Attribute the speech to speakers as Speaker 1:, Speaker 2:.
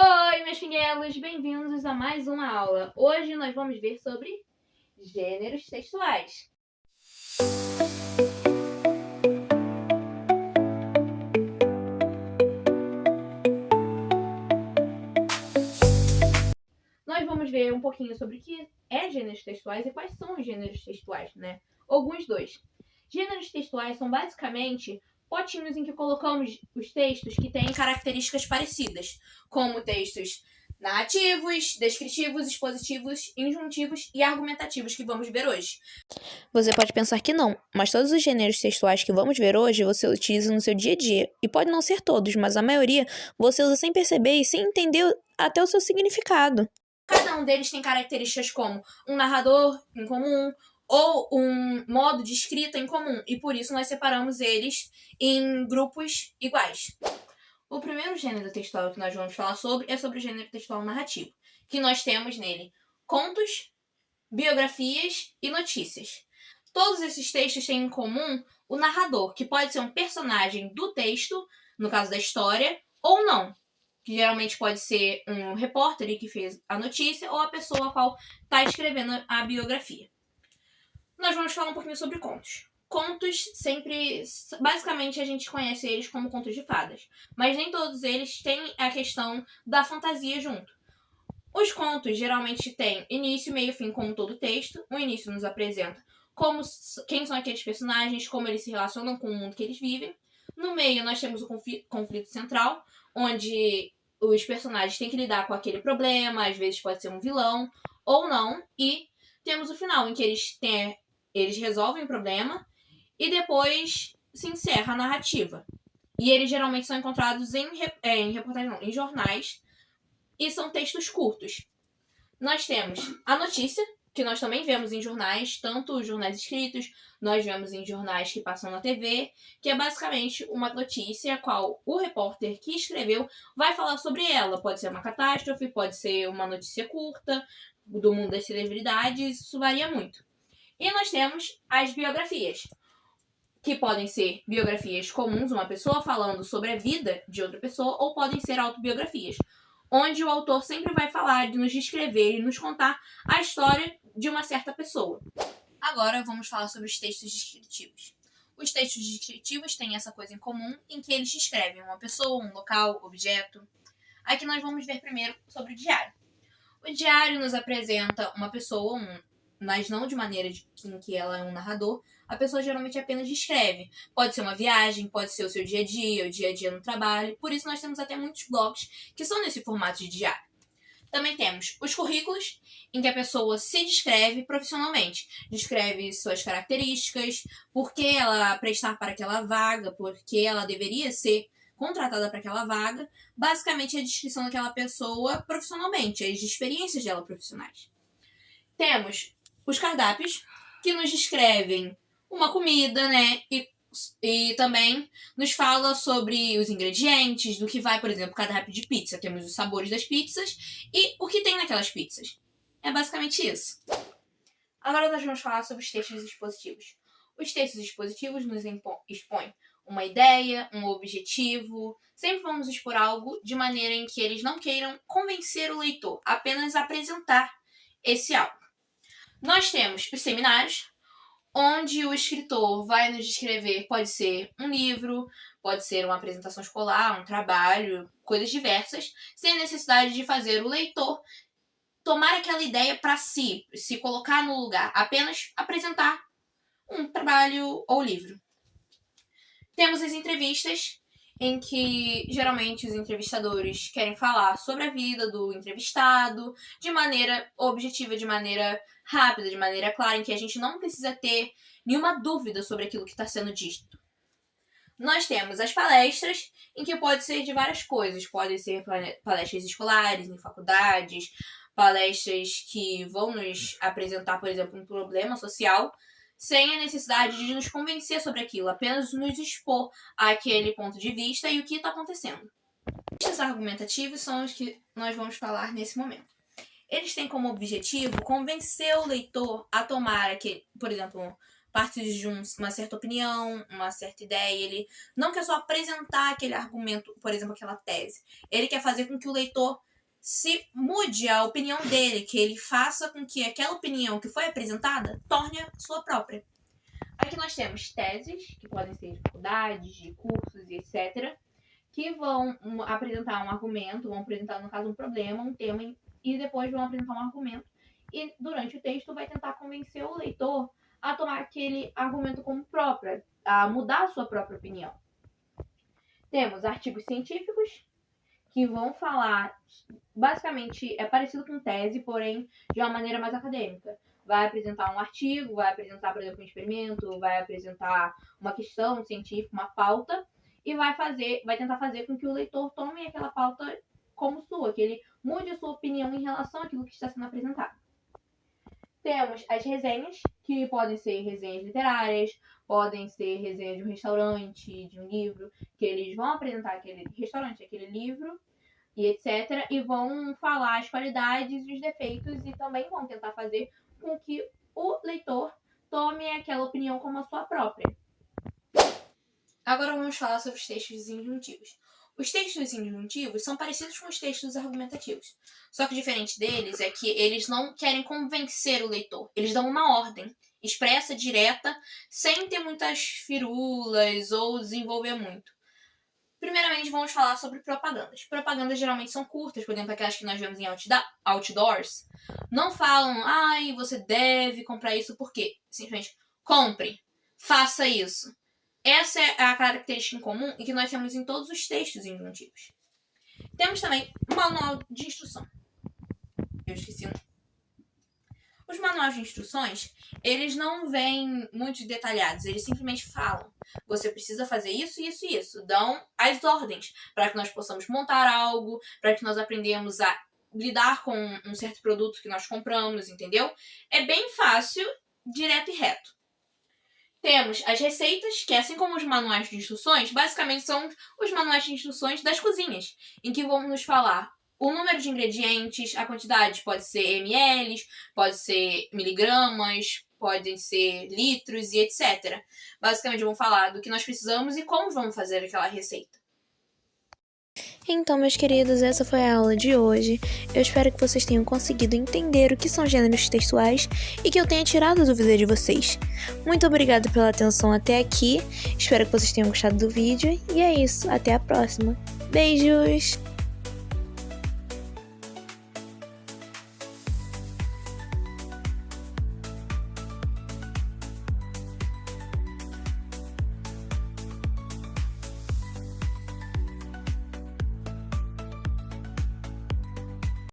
Speaker 1: Oi, meus pinguelos, bem-vindos a mais uma aula. Hoje nós vamos ver sobre gêneros textuais. Nós vamos ver um pouquinho sobre o que é gêneros textuais e quais são os gêneros textuais, né? Alguns dois. Gêneros textuais são basicamente potinhos em que colocamos os textos que têm características parecidas, como textos narrativos, descritivos, expositivos, injuntivos e argumentativos que vamos ver hoje.
Speaker 2: Você pode pensar que não, mas todos os gêneros textuais que vamos ver hoje você utiliza no seu dia a dia. E pode não ser todos, mas a maioria você usa sem perceber e sem entender até o seu significado.
Speaker 1: Cada um deles tem características como um narrador em comum ou um modo de escrita em comum, e por isso nós separamos eles em grupos iguais. O primeiro gênero textual que nós vamos falar sobre é sobre o gênero textual narrativo, que nós temos nele contos, biografias e notícias. Todos esses textos têm em comum o narrador, que pode ser um personagem do texto, no caso da história, ou não, que geralmente pode ser um repórter que fez a notícia ou a pessoa a qual está escrevendo a biografia. Nós vamos falar um pouquinho sobre contos. Contos sempre, basicamente a gente conhece eles como contos de fadas, mas nem todos eles têm a questão da fantasia junto. Os contos geralmente têm início, meio e fim, como todo texto. O início nos apresenta quem são aqueles personagens, como eles se relacionam com o mundo que eles vivem. No meio, nós temos o conflito central, onde os personagens têm que lidar com aquele problema, às vezes pode ser um vilão ou não. E temos o final, em que eles resolvem o problema e depois se encerra a narrativa. E eles geralmente são encontrados em jornais, e são textos curtos. Nós temos a notícia, que nós também vemos em jornais, tanto os jornais escritos, nós vemos em jornais que passam na TV, que é basicamente uma notícia a qual o repórter que escreveu vai falar sobre ela. Pode ser uma catástrofe, pode ser uma notícia curta, do mundo das celebridades, isso varia muito. E nós temos as biografias, que podem ser biografias comuns, uma pessoa falando sobre a vida de outra pessoa, ou podem ser autobiografias, onde o autor sempre vai falar, de nos descrever e nos contar a história de uma certa pessoa. Agora vamos falar sobre os textos descritivos. Os textos descritivos têm essa coisa em comum, em que eles descrevem uma pessoa, um local, objeto. Aqui nós vamos ver primeiro sobre o diário. O diário nos apresenta uma pessoa, mas não de maneira em que ela é um narrador. A pessoa geralmente apenas descreve. Pode ser uma viagem, pode ser o seu dia a dia no trabalho. Por isso nós temos até muitos blogs que são nesse formato de diário. Também temos os currículos, em que a pessoa se descreve profissionalmente. Descreve suas características, por que ela prestar para aquela vaga, por que ela deveria ser contratada para aquela vaga. Basicamente a descrição daquela pessoa profissionalmente, as experiências dela profissionais. Temos os cardápios, que nos descrevem uma comida, né? E também nos fala sobre os ingredientes, do que vai, por exemplo, cardápio de pizza. Temos os sabores das pizzas e o que tem naquelas pizzas. É basicamente isso. Agora nós vamos falar sobre os textos expositivos. Os textos expositivos nos expõem uma ideia, um objetivo. Sempre vamos expor algo de maneira em que eles não queiram convencer o leitor, apenas apresentar esse algo. Nós temos os seminários, onde o escritor vai nos descrever, pode ser um livro, pode ser uma apresentação escolar, um trabalho, coisas diversas, sem necessidade de fazer o leitor tomar aquela ideia para si, se colocar no lugar, apenas apresentar um trabalho ou livro. Temos as entrevistas, em que geralmente os entrevistadores querem falar sobre a vida do entrevistado de maneira objetiva, de maneira rápida, de maneira clara, em que a gente não precisa ter nenhuma dúvida sobre aquilo que está sendo dito. Nós temos as palestras, em que pode ser de várias coisas. Podem ser palestras escolares, em faculdades, palestras que vão nos apresentar, por exemplo, um problema social, sem a necessidade de nos convencer sobre aquilo, apenas nos expor àquele ponto de vista e o que está acontecendo. Estes argumentativos são os que nós vamos falar nesse momento. Eles têm como objetivo convencer o leitor a tomar, por exemplo, parte de uma certa opinião, uma certa ideia. Ele não quer só apresentar aquele argumento, por exemplo, aquela tese. Ele quer fazer com que o leitor se mude a opinião dele, que ele faça com que aquela opinião que foi apresentada torne a sua própria. Aqui nós temos teses, que podem ser de faculdades, de cursos e etc., que vão apresentar um argumento, vão apresentar, no caso, um problema, um tema, e depois vão apresentar um argumento. E durante o texto vai tentar convencer o leitor a tomar aquele argumento como próprio, a mudar a sua própria opinião. Temos artigos científicos, que vão falar, basicamente, é parecido com tese, porém de uma maneira mais acadêmica. Vai apresentar um artigo, vai apresentar, por exemplo, um experimento, vai apresentar uma questão científica, uma pauta, e vai tentar fazer com que o leitor tome aquela pauta como sua, que ele mude a sua opinião em relação àquilo que está sendo apresentado. Temos as resenhas, que podem ser resenhas literárias, podem ser resenhas de um restaurante, de um livro, que eles vão apresentar aquele restaurante, aquele livro, e etc., e vão falar as qualidades e os defeitos, e também vão tentar fazer com que o leitor tome aquela opinião como a sua própria. Agora vamos falar sobre os textos injuntivos. Os textos injuntivos são parecidos com os textos argumentativos. Só que o diferente deles é que eles não querem convencer o leitor. Eles dão uma ordem expressa, direta, sem ter muitas firulas ou desenvolver muito. Primeiramente, vamos falar sobre propagandas. Propagandas geralmente são curtas, por exemplo, aquelas que nós vemos em outdoors. Não falam, você deve comprar isso, por quê? Simplesmente, compre, faça isso. Essa é a característica em comum e que nós temos em todos os textos injuntivos. Temos também o manual de instrução. Eu esqueci um. Os manuais de instruções, eles não vêm muito detalhados, eles simplesmente falam. Você precisa fazer isso, isso e isso. Dão as ordens para que nós possamos montar algo, para que nós aprendamos a lidar com um certo produto que nós compramos, entendeu? É bem fácil, direto e reto. Temos as receitas, que assim como os manuais de instruções, basicamente são os manuais de instruções das cozinhas, em que vão nos falar o número de ingredientes, a quantidade pode ser ml, pode ser miligramas, podem ser litros e etc. Basicamente vão falar do que nós precisamos e como vamos fazer aquela receita.
Speaker 2: Então, meus queridos, essa foi a aula de hoje. Eu espero que vocês tenham conseguido entender o que são gêneros textuais e que eu tenha tirado a dúvida de vocês. Muito obrigada pela atenção até aqui. Espero que vocês tenham gostado do vídeo. E é isso. Até a próxima. Beijos!